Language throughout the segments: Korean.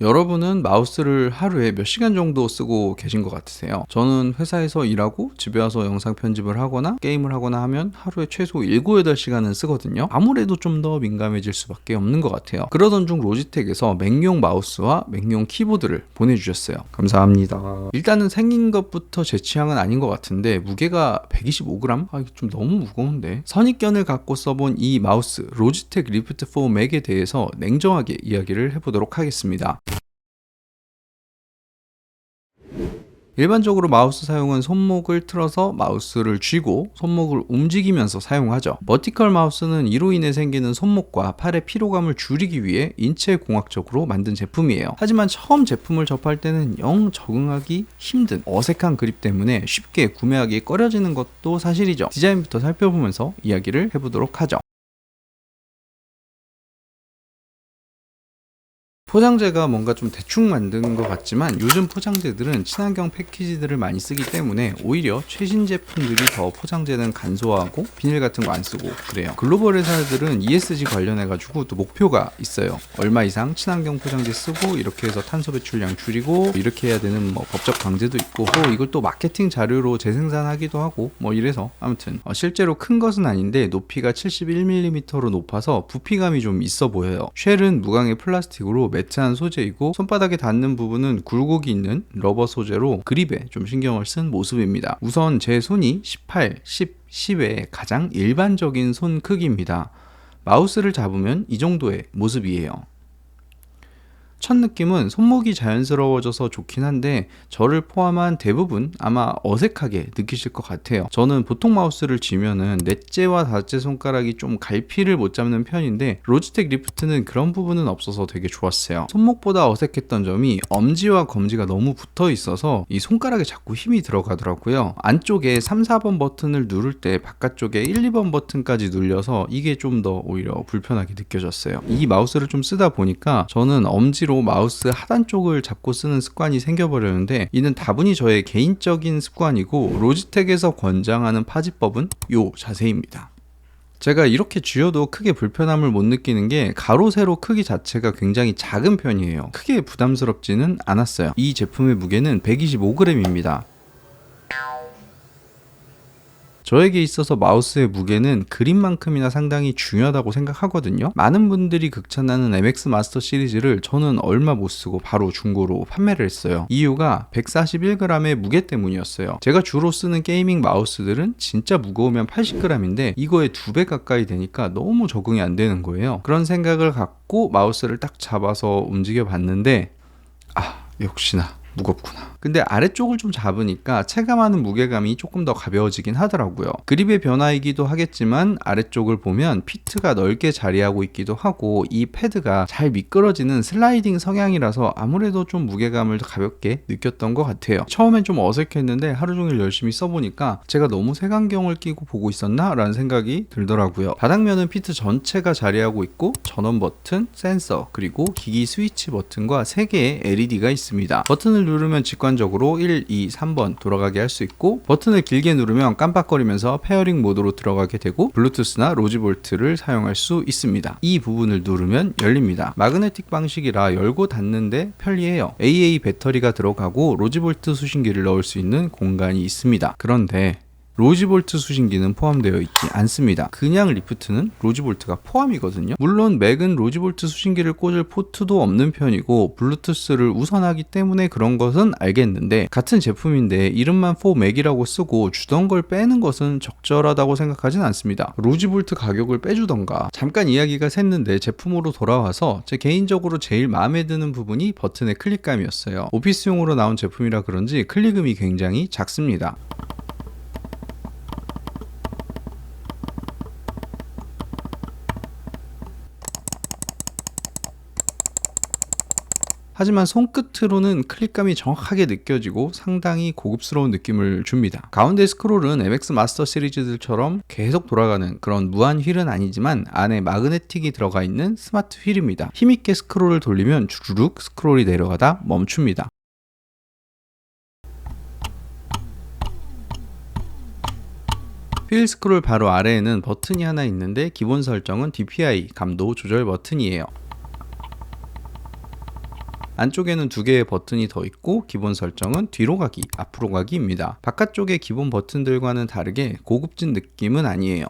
여러분은 마우스를 하루에 몇 시간 정도 쓰고 계신 것 같으세요? 저는 회사에서 일하고 집에 와서 영상 편집을 하거나 게임을 하거나 하면 하루에 최소 7, 8시간은 쓰거든요. 아무래도 좀 더 민감해질 수밖에 없는 것 같아요. 그러던 중 로지텍에서 맥용 마우스와 맥용 키보드를 보내주셨어요. 감사합니다. 일단은 생긴 것부터 제 취향은 아닌 것 같은데 무게가 125g? 좀 너무 무거운데. 선입견을 갖고 써본 이 마우스 로지텍 리프트 4 맥에 대해서 냉정하게 이야기를 해보도록 하겠습니다. 일반적으로 마우스 사용은 손목을 틀어서 마우스를 쥐고 손목을 움직이면서 사용하죠. 버티컬 마우스는 이로 인해 생기는 손목과 팔의 피로감을 줄이기 위해 인체공학적으로 만든 제품이에요. 하지만 처음 제품을 접할 때는 영 적응하기 힘든 어색한 그립 때문에 쉽게 구매하기 꺼려지는 것도 사실이죠. 디자인부터 살펴보면서 이야기를 해보도록 하죠. 포장재가 뭔가 좀 대충 만든 것 같지만 요즘 포장재들은 친환경 패키지들을 많이 쓰기 때문에 오히려 최신 제품들이 더 포장재는 간소화하고 비닐 같은 거 안 쓰고 그래요. 글로벌 회사들은 ESG 관련해가지고 또 목표가 있어요. 얼마 이상 친환경 포장재 쓰고 이렇게 해서 탄소 배출량 줄이고 이렇게 해야 되는 뭐 법적 강제도 있고 이걸 또 마케팅 자료로 재생산하기도 하고 뭐 이래서 아무튼 실제로 큰 것은 아닌데 높이가 71mm로 높아서 부피감이 좀 있어 보여요. 쉘은 무광의 플라스틱으로 매트한 소재이고 손바닥에 닿는 부분은 굴곡이 있는 러버 소재로 그립에 좀 신경을 쓴 모습입니다. 우선 제 손이 18, 10, 10의 가장 일반적인 손 크기입니다. 마우스를 잡으면 이 정도의 모습이에요. 첫 느낌은 손목이 자연스러워져서 좋긴 한데 저를 포함한 대부분 아마 어색하게 느끼실 것 같아요. 저는 보통 마우스를 쥐면은 넷째와 다섯째 손가락이 좀 갈피를 못 잡는 편인데 로지텍 리프트는 그런 부분은 없어서 되게 좋았어요. 손목보다 어색했던 점이 엄지와 검지가 너무 붙어 있어서 이 손가락에 자꾸 힘이 들어가더라고요. 안쪽에 3, 4번 버튼을 누를 때 바깥쪽에 1, 2번 버튼까지 눌려서 이게 좀 더 오히려 불편하게 느껴졌어요. 이 마우스를 좀 쓰다 보니까 저는 엄지로 마우스 하단 쪽을 잡고 쓰는 습관이 생겨버렸는데 이는 다분히 저의 개인적인 습관이고 로지텍에서 권장하는 파지법은 요 자세입니다. 제가 이렇게 쥐어도 크게 불편함을 못 느끼는 게 가로 세로 크기 자체가 굉장히 작은 편이에요. 크게 부담스럽지는 않았어요. 이 제품의 무게는 125g입니다. 저에게 있어서 마우스의 무게는 그립만큼이나 상당히 중요하다고 생각하거든요. 많은 분들이 극찬하는 MX 마스터 시리즈를 저는 얼마 못 쓰고 바로 중고로 판매를 했어요. 이유가 141g의 무게 때문이었어요. 제가 주로 쓰는 게이밍 마우스들은 진짜 무거우면 80g인데 이거에 2배 가까이 되니까 너무 적응이 안 되는 거예요. 그런 생각을 갖고 마우스를 딱 잡아서 움직여 봤는데 역시나 무겁구나. 근데 아래쪽을 좀 잡으니까 체감하는 무게감이 조금 더 가벼워지긴 하더라고요. 그립의 변화이기도 하겠지만 아래쪽을 보면 피트가 넓게 자리하고 있기도 하고 이 패드가 잘 미끄러지는 슬라이딩 성향이라서 아무래도 좀 무게감을 더 가볍게 느꼈던 것 같아요. 처음엔 좀 어색했는데 하루 종일 열심히 써보니까 제가 너무 색안경을 끼고 보고 있었나? 라는 생각이 들더라고요. 바닥면은 피트 전체가 자리하고 있고 전원 버튼, 센서, 그리고 기기 스위치 버튼과 3개의 LED가 있습니다. 버튼을 누르면 직관적으로 1, 2, 3번 돌아가게 할 수 있고 버튼을 길게 누르면 깜빡거리면서 페어링 모드로 들어가게 되고 블루투스나 로지볼트를 사용할 수 있습니다. 이 부분을 누르면 열립니다. 마그네틱 방식이라 열고 닫는데 편리해요. AA 배터리가 들어가고 로지볼트 수신기를 넣을 수 있는 공간이 있습니다. 그런데 로지볼트 수신기는 포함되어 있지 않습니다. 그냥 리프트는 로지볼트가 포함이거든요. 물론 맥은 로지볼트 수신기를 꽂을 포트도 없는 편이고 블루투스를 우선하기 때문에 그런 것은 알겠는데 같은 제품인데 이름만 4맥이라고 쓰고 주던 걸 빼는 것은 적절하다고 생각하진 않습니다. 로지볼트 가격을 빼주던가. 잠깐 이야기가 샜는데 제품으로 돌아와서 제 개인적으로 제일 마음에 드는 부분이 버튼의 클릭감이었어요. 오피스용으로 나온 제품이라 그런지 클릭음이 굉장히 작습니다. 하지만 손끝으로는 클릭감이 정확하게 느껴지고 상당히 고급스러운 느낌을 줍니다. 가운데 스크롤은 MX 마스터 시리즈들처럼 계속 돌아가는 그런 무한 휠은 아니지만 안에 마그네틱이 들어가 있는 스마트 휠입니다. 힘있게 스크롤을 돌리면 주르륵 스크롤이 내려가다 멈춥니다. 휠 스크롤 바로 아래에는 버튼이 하나 있는데 기본 설정은 DPI 감도 조절 버튼이에요. 안쪽에는 두 개의 버튼이 더 있고 기본 설정은 뒤로 가기, 앞으로 가기입니다. 바깥쪽의 기본 버튼들과는 다르게 고급진 느낌은 아니에요.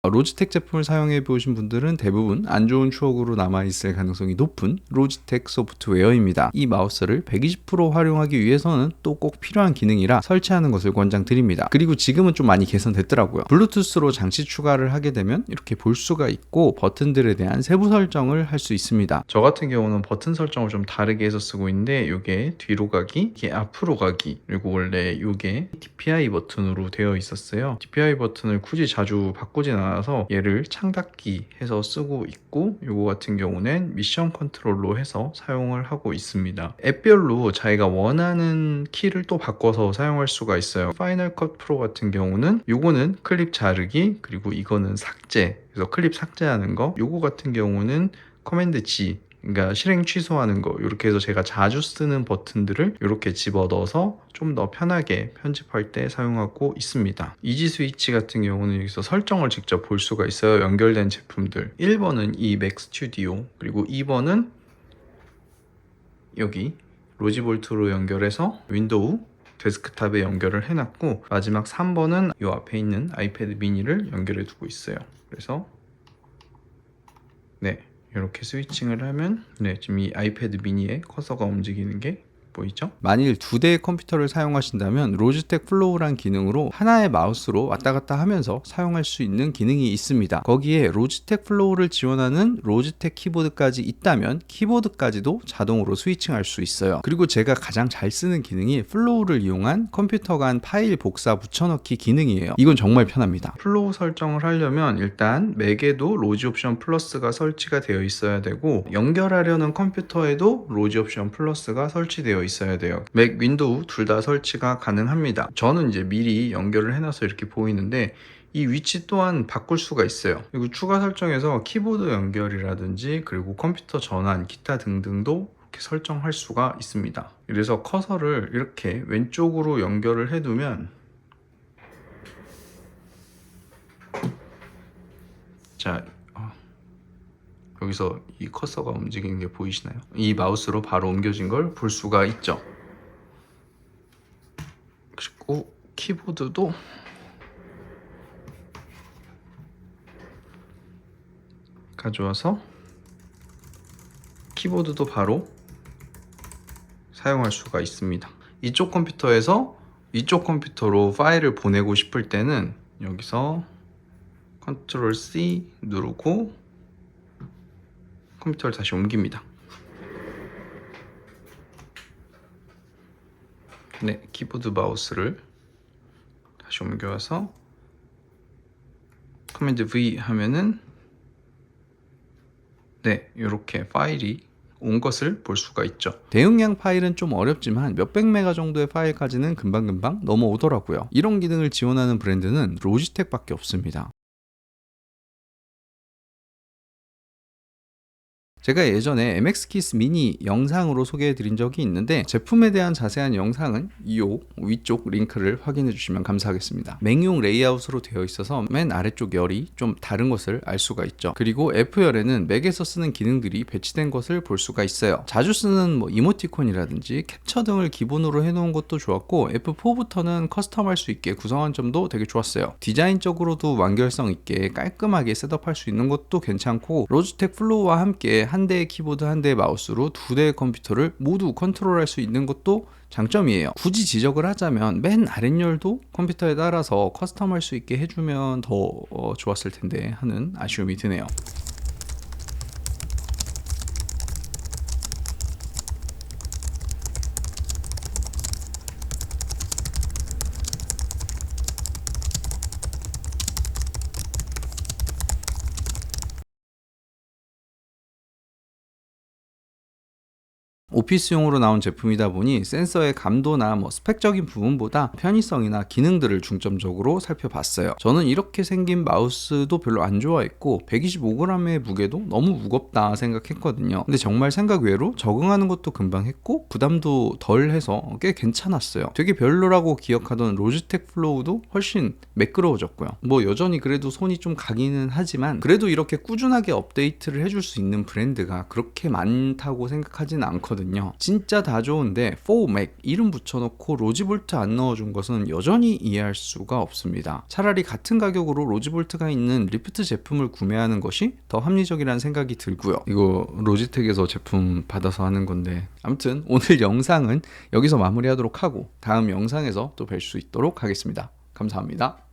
로지텍 제품을 사용해 보신 분들은 대부분 안 좋은 추억으로 남아있을 가능성이 높은 로지텍 소프트웨어입니다. 이 마우스를 120% 활용하기 위해서는 또 꼭 필요한 기능이라 설치하는 것을 권장드립니다. 그리고 지금은 좀 많이 개선됐더라고요. 블루투스로 장치 추가를 하게 되면 이렇게 볼 수가 있고 버튼들에 대한 세부 설정을 할 수 있습니다. 저 같은 경우는 버튼 설정을 좀 다르게 해서 쓰고 있는데 이게 뒤로 가기, 이게 앞으로 가기, 그리고 원래 이게 DPI 버튼으로 되어 있었어요. DPI 버튼을 굳이 자주 바꾸진 않아서 얘를 창닫기 해서 쓰고 있고, 요거 같은 경우는 미션 컨트롤로 해서 사용을 하고 있습니다. 앱별로 자기가 원하는 키를 또 바꿔서 사용할 수가 있어요. 파이널 컷 프로 같은 경우는 요거는 클립 자르기, 그리고 이거는 삭제, 그래서 클립 삭제하는 거. 요거 같은 경우는 커맨드 G, 그러니까 실행 취소하는 거. 이렇게 해서 제가 자주 쓰는 버튼들을 이렇게 집어넣어서 좀 더 편하게 편집할 때 사용하고 있습니다. 이지 스위치 같은 경우는 여기서 설정을 직접 볼 수가 있어요. 연결된 제품들. 1번은 이 맥 스튜디오, 그리고 2번은 여기 로지볼트로 연결해서 윈도우 데스크탑에 연결을 해놨고, 마지막 3번은 이 앞에 있는 아이패드 미니를 연결해 두고 있어요. 그래서 네, 이렇게 스위칭을 하면 지금 이 아이패드 미니의 커서가 움직이는 게 보이죠? 만일 두 대의 컴퓨터를 사용하신다면 로지텍 플로우란 기능으로 하나의 마우스로 왔다 갔다 하면서 사용할 수 있는 기능이 있습니다. 거기에 로지텍 플로우를 지원하는 로지텍 키보드까지 있다면 키보드까지도 자동으로 스위칭할 수 있어요. 그리고 제가 가장 잘 쓰는 기능이 플로우를 이용한 컴퓨터 간 파일 복사 붙여넣기 기능이에요. 이건 정말 편합니다. 플로우 설정을 하려면 일단 맥에도 로지 옵션 플러스가 설치가 되어 있어야 되고, 연결하려는 컴퓨터에도 로지 옵션 플러스가 설치되어 있어야 돼요. 맥, 윈도우 둘 다 설치가 가능합니다. 저는 이제 미리 연결을 해놔서 이렇게 보이는데 이 위치 또한 바꿀 수가 있어요. 그리고 추가 설정에서 키보드 연결이라든지 그리고 컴퓨터 전환, 기타 등등도 이렇게 설정할 수가 있습니다. 그래서 커서를 이렇게 왼쪽으로 연결을 해두면, 자, 여기서 이 커서가 움직이는 게 보이시나요? 이 마우스로 바로 옮겨진 걸 볼 수가 있죠. 그리고 키보드도 가져와서 키보드도 바로 사용할 수가 있습니다. 이쪽 컴퓨터에서 이쪽 컴퓨터로 파일을 보내고 싶을 때는 여기서 컨트롤 C 누르고 컴퓨터를 다시 옮깁니다. 네, 키보드 마우스를 다시 옮겨와서 커맨드 V 하면은 이렇게 파일이 온 것을 볼 수가 있죠. 대용량 파일은 좀 어렵지만 몇백 메가 정도의 파일까지는 금방금방 넘어오더라고요. 이런 기능을 지원하는 브랜드는 로지텍밖에 없습니다. 제가 예전에 MX 키스 미니 영상으로 소개해 드린 적이 있는데, 제품에 대한 자세한 영상은 이 위쪽 링크를 확인해 주시면 감사하겠습니다. 맥용 레이아웃으로 되어 있어서 맨 아래쪽 열이 좀 다른 것을 알 수가 있죠. 그리고 F열에는 맥에서 쓰는 기능들이 배치된 것을 볼 수가 있어요. 자주 쓰는 이모티콘이라든지 캡처 등을 기본으로 해놓은 것도 좋았고, F4부터는 커스텀할 수 있게 구성한 점도 되게 좋았어요. 디자인적으로도 완결성 있게 깔끔하게 셋업할 수 있는 것도 괜찮고, 로지텍 플로우와 함께 한 대의 키보드, 한 대의 마우스로 두 대의 컴퓨터를 모두 컨트롤할 수 있는 것도 장점이에요. 굳이 지적을 하자면 맨 아랫열도 컴퓨터에 따라서 커스텀할 수 있게 해주면 더 좋았을 텐데 하는 아쉬움이 드네요. 오피스용으로 나온 제품이다 보니 센서의 감도나 스펙적인 부분보다 편의성이나 기능들을 중점적으로 살펴봤어요. 저는 이렇게 생긴 마우스도 별로 안 좋아했고 125g의 무게도 너무 무겁다 생각했거든요. 근데 정말 생각 외로 적응하는 것도 금방 했고 부담도 덜 해서 꽤 괜찮았어요. 되게 별로라고 기억하던 로지텍 플로우도 훨씬 매끄러워졌고요. 여전히 그래도 손이 좀 가기는 하지만 그래도 이렇게 꾸준하게 업데이트를 해줄 수 있는 브랜드가 그렇게 많다고 생각하진 않거든요. 진짜 다 좋은데 4맥 이름 붙여놓고 로지볼트 안 넣어준 것은 여전히 이해할 수가 없습니다. 차라리 같은 가격으로 로지볼트가 있는 리프트 제품을 구매하는 것이 더 합리적이라는 생각이 들고요. 이거 로지텍에서 제품 받아서 하는 건데, 아무튼 오늘 영상은 여기서 마무리하도록 하고 다음 영상에서 또 뵐 수 있도록 하겠습니다. 감사합니다.